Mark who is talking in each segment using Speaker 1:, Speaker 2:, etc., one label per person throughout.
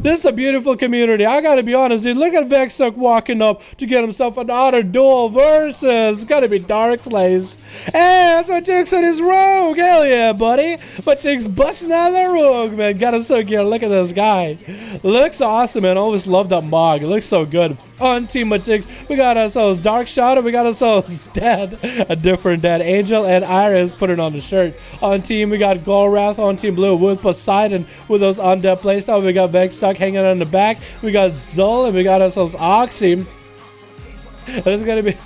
Speaker 1: This is a beautiful community. I gotta be honest, dude. Look at Vexuck walking up to get himself another duel versus. It's gotta be Darkslays. Hey, that's what Tick's on his rogue. Hell yeah, buddy. But Tick's busting out of the rogue, man. Got him so good. Look at this guy. Looks awesome, man. Always love that mog. It looks so good. On Team Matix, we got ourselves Dark Shadow, we got ourselves Dead, a different Dead. Angel and Iris put it on the shirt. On team, we got Golrath. On Team Blue with Poseidon with those undead playstyle. We got Vexuck hanging on the back. We got Zul, and we got ourselves Oxy. And it's gonna be...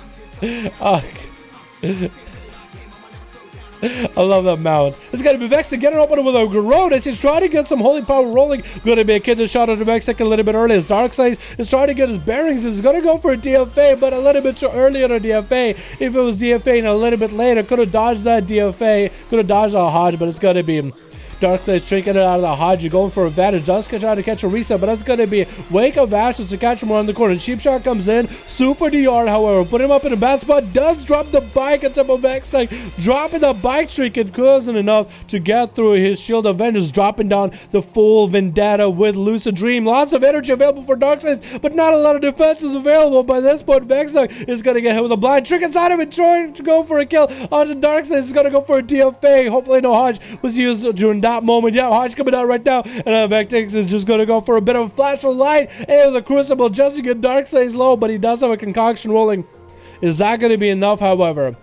Speaker 1: I love that mount. It's gonna be Vexuck getting up with a Garrote as he's trying to get some holy power rolling. Gonna be a kid that shot at the Vexuck a little bit early. As Darkslays is trying to get his bearings. He's gonna go for a DFA, but a little bit too early on a DFA. If it was DFA and a little bit later, could have dodged that DFA, could have dodged that Hodge, but it's gonna be Darkslays drinking it out of the Hodge. You're going for advantage. Just try to catch a reset, but that's going to be Wake of Ashes to catch him around the corner. Cheap Shot comes in. Super DR, however, put him up in a bad spot. Does drop the bike on top of Vexuck. Dropping the bike trick. It wasn't enough to get through his Shield of Vengeance. Dropping down the full Vendetta with Lucid Dream. Lots of energy available for Darkslays, but not a lot of defenses available. By this point, Vexuck is going to get hit with a blind trick inside of it. Trying to go for a kill onto Darkslays. Is going to go for a DFA. Hopefully no Hodge was used during that moment. Yeah, Hodge coming out right now, and Vectix is just going to go for a bit of a flash of light and the Crucible just to get Darkslays low, but he does have a concoction rolling. Is that going to be enough, however?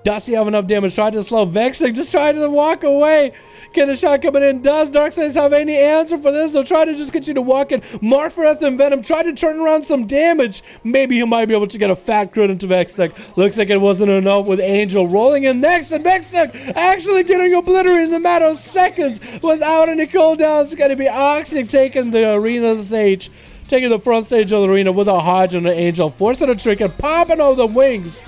Speaker 1: Does he have enough damage? Trying to slow Vexuck, just trying to walk away. Get a shot coming in. Does Darkslays have any answer for this? They'll try to just continue walking. Mark for Earth and Venom. Try to turn around some damage. Maybe he might be able to get a fat crit into Vexuck. Looks like it wasn't enough with Angel rolling in next. And Vexuck actually getting obliterated in a matter of seconds without any cooldown. It's going to be Oxy taking the arena stage. Taking the front stage of the arena with a Hodge and an Angel. Forcing a trick and popping all the wings.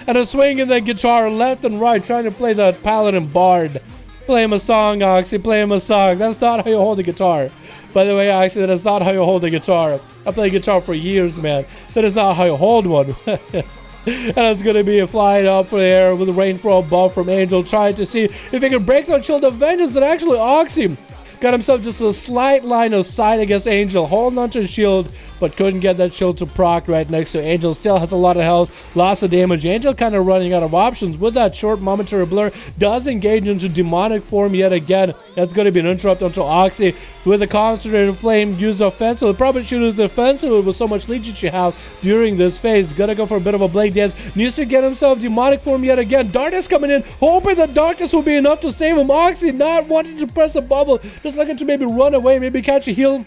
Speaker 1: And a swing in the guitar left and right. Trying to play the Paladin Bard. Play him a song, Oxy. Play him a song. That's not how you hold a guitar. By the way, Oxy, that is not how you hold a guitar. I played guitar for years, man. That is not how you hold one. And it's going to be a flying up for the air with a rainfall buff from Angel. Trying to see if he can break that Shield of Vengeance. And actually, Oxy got himself just a slight line of sight against Angel. Holding onto his shield, but couldn't get that shield to proc right next to Angel. Still has a lot of health, lots of damage. Angel kind of running out of options with that short momentary blur. Does engage into demonic form yet again. That's going to be an interrupt onto Oxy with a concentrated flame used offensive. Probably should use defensive with so much legion you have during this phase. Gonna go for a bit of a blade dance. Needs to get himself demonic form yet again. Darkness coming in, hoping the darkness will be enough to save him. Oxy not wanting to press a bubble, just looking to maybe run away, maybe catch a heal.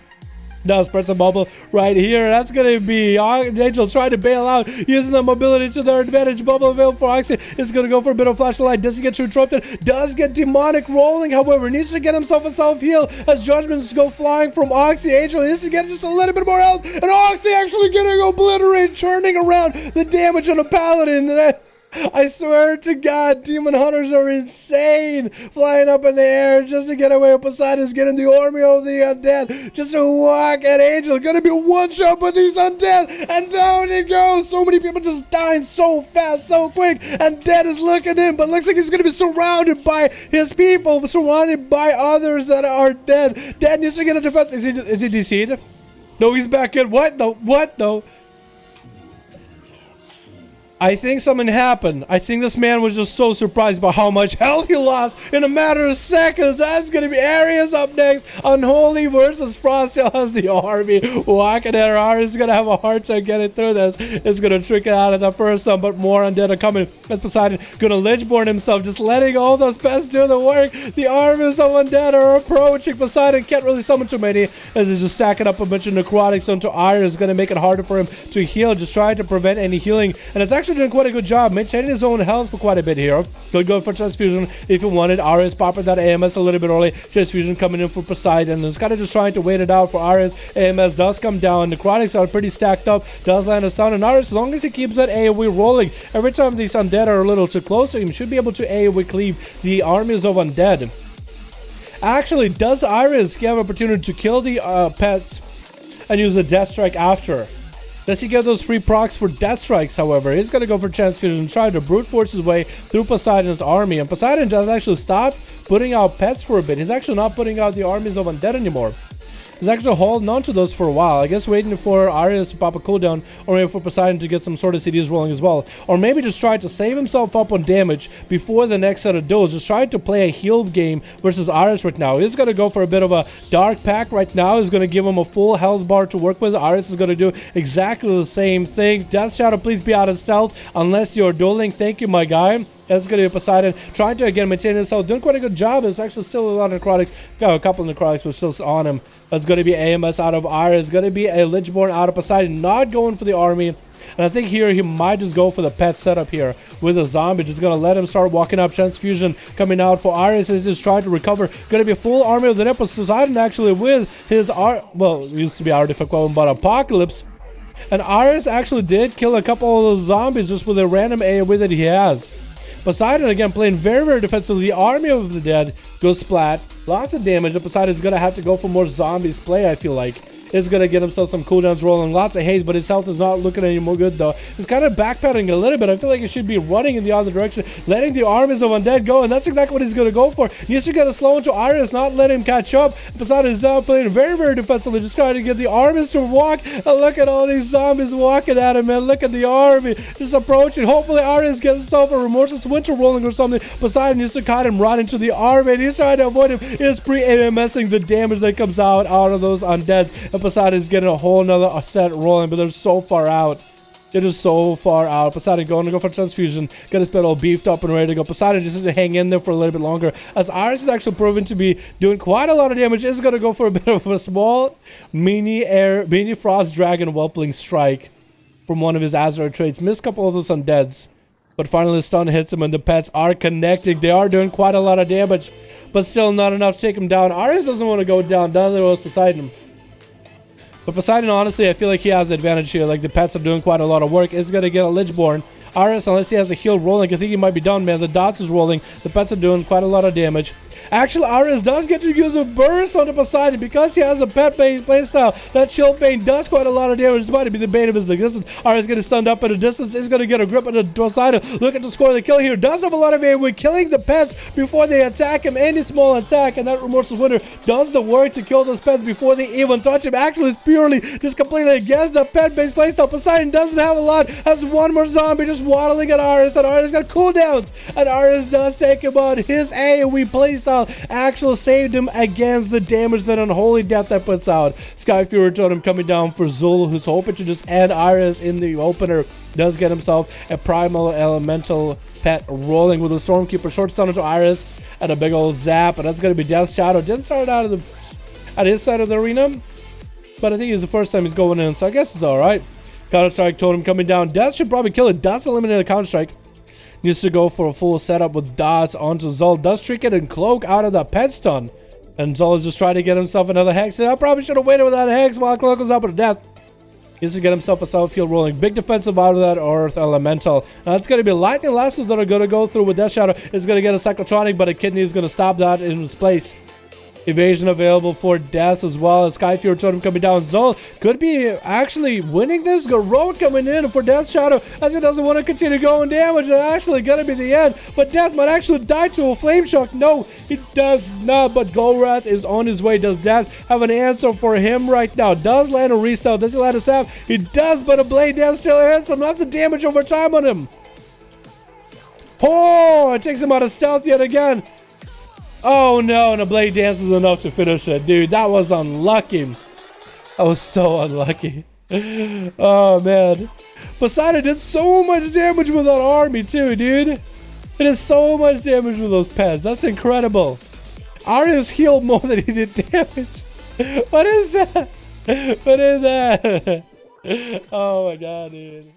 Speaker 1: Does press a bubble right here. That's going to be Angel trying to bail out, using the mobility to their advantage. Bubble available for Oxy. Is going to go for a bit of flashlight. Doesn't get too interrupted. Does get demonic rolling, however. Needs to get himself a self-heal as judgments go flying from Oxy. Angel needs to get just a little bit more health. And Oxy actually getting obliterated, turning around the damage on a paladin. I swear to God, Demon Hunters are insane. Flying up in the air just to get away with Poseidon's getting the army of the undead. Just to walk at Angel. Gonna be a one-shot with these undead. And down he goes. So many people just dying so fast, so quick. And Dead is looking in, but looks like he's gonna be surrounded by his people. Surrounded by others that are dead. Dead needs to get a defense. Is he DC'd? No, he's back in. What the? What the? I think something happened. I think this man was just so surprised by how much health he lost in a matter of seconds. That's going to be Ares up next. Unholy versus Frost still has the army. Walking at Ares is going to have a hard time getting through this. It's going to trick it out of the first one, but more undead are coming. As Poseidon going to Lichborn himself, just letting all those pests do the work. The armies of undead are approaching. Poseidon can't really summon too many as he's just stacking up a bunch of necrotics onto Ares. Is going to make it harder for him to heal, just trying to prevent any healing. And it's actually actually doing quite a good job maintaining his own health for quite a bit here. Could go for transfusion if you wanted. Ares popping that AMS a little bit early. Transfusion coming in for Poseidon. It's kind of just trying to wait it out for Ares. AMS does come down. Necrotics are pretty stacked up. Does land a stun. And Ares, as long as he keeps that AoE rolling, every time these undead are a little too close to him, should be able to AoE cleave the armies of undead. Actually, does Ares have an opportunity to kill the pets and use the Death Strike after? Does he get those free procs for Death Strikes, however? He's going to go for Transfusion, try to brute force his way through Poseidon's army. And Poseidon does actually stop putting out pets for a bit. He's actually not putting out the armies of undead anymore. He's actually holding on to those for a while. I guess waiting for Ares to pop a cooldown, or maybe for Poseidon to get some sort of CDs rolling as well. Or maybe just try to save himself up on damage before the next set of duels. Just trying to play a heal game versus Ares right now. He's going to go for a bit of a dark pack right now. He's going to give him a full health bar to work with. Ares is going to do exactly the same thing. Death Shadow, please be out of stealth unless you're dueling. Thank you, my guy. That's going to be Poseidon trying to again maintain himself, doing quite a good job. It's actually still a lot of necrotics. Got a couple of necrotics, but still on him. That's going to be AMS out of Ares. Going to be a Lichborn out of Poseidon, not going for the army. And I think here he might just go for the pet setup here with a zombie. Just going to let him start walking up. Transfusion coming out for Ares as he's trying to recover. Going to be a full army of the Nip. Poseidon actually with his well, it used to be Artifact Weapon, but Apocalypse. And Ares actually did kill a couple of those zombies just with a random AoE that he has. Poseidon again playing very, very defensively. The army of the dead goes splat. Lots of damage. Poseidon's going to have to go for more zombies play, I feel like. Is going to get himself some cooldowns rolling. Lots of haste, but his health is not looking any more good, though. He's kind of backpedaling a little bit. I feel like he should be running in the other direction, letting the armies of undead go, and that's exactly what he's going to go for. He needs to get a slow into Ares, not let him catch up. Poseidon is now playing very, very defensively, just trying to get the armies to walk. And look at all these zombies walking at him, man. Look at the army just approaching. Hopefully, Ares gets himself a Remorseless Winter rolling or something. Poseidon used to kind him run into the army, and he's trying to avoid him. He's pre-AMSing the damage that comes out of those undeads, and Poseidon is getting a whole nother set rolling, but they're so far out. They're just so far out. Poseidon going to go for transfusion. Get his bit all beefed up and ready to go. Poseidon just has to hang in there for a little bit longer, as Ares is actually proven to be doing quite a lot of damage. Is going to go for a bit of a small mini Frost Dragon Whelpling Strike from one of his Azeroth traits. Missed a couple of those undeads, but finally the stun hits him and the pets are connecting. They are doing quite a lot of damage, but still not enough to take him down. Ares doesn't want to go down. Down there was Poseidon. But Poseidon, honestly, I feel like he has the advantage here. Like, the pets are doing quite a lot of work. Is going to get a Lichborn. Ares, unless he has a heal rolling, I think he might be done, man. The dots is rolling. The pets are doing quite a lot of damage. Actually, Ares does get to use a burst on the Poseidon because he has a pet-based playstyle. That Chill Bane does quite a lot of damage. This might be the bane of his existence. Ares getting stunned up at a distance. Is going to get a grip on the Poseidon. Look at the score of the kill here. Does have a lot of AoE, killing the pets before they attack him. Any small attack, and that Remorseless Winter does the work to kill those pets before they even touch him. Actually, it's purely just completely against the pet-based playstyle. Poseidon doesn't have a lot. Has one more zombie just waddling at Ares, and Ares got cooldowns. And Ares does take him on. His AoE playstyle actually saved him against the damage that Unholy Death that puts out. Skyfury Totem coming down for Zul, who's hoping to just end Ares in the opener. Does get himself a Primal Elemental pet rolling with a Stormkeeper. Short stun into Ares and a big old zap, and that's going to be Death Shadow. Didn't start out at his side of the arena, but I think it's the first time he's going in, so I guess it's alright. Counter-Strike Totem coming down. Death should probably kill it. Does eliminate a Counter-Strike. Needs to go for a full setup with dots onto Zul. Does trick it and cloak out of that pet stun. And Zul is just trying to get himself another Hex. I probably should have waited with that Hex while Cloak was up to death. Needs to get himself a Southfield rolling. Big defensive out of that Earth Elemental. Now it's going to be Lightning Lassos that are going to go through with Death Shadow. It's going to get a Cyclotronic, but a Kidney is going to stop that in its place. Evasion available for Death as well as Skyfury Totem coming down. Zul could be actually winning this. Garrote coming in for Death Shadow as he doesn't want to continue going damage. And actually gonna be the end. But Death might actually die to a Flame Shock. No, he does not. But Golrath is on his way. Does Death have an answer for him right now? Does land a Restyle? Does he land a Sap? He does, but a Blade Dance still hits him. That's the damage over time on him. Oh, it takes him out of stealth yet again. Oh no, and a Blade Dance is enough to finish it. Dude, that was unlucky. That was so unlucky. Oh man. Poseidon did so much damage with that army too, dude. It did so much damage with those pets. That's incredible. Ares healed more than he did damage. What is that? What is that? Oh my god, dude.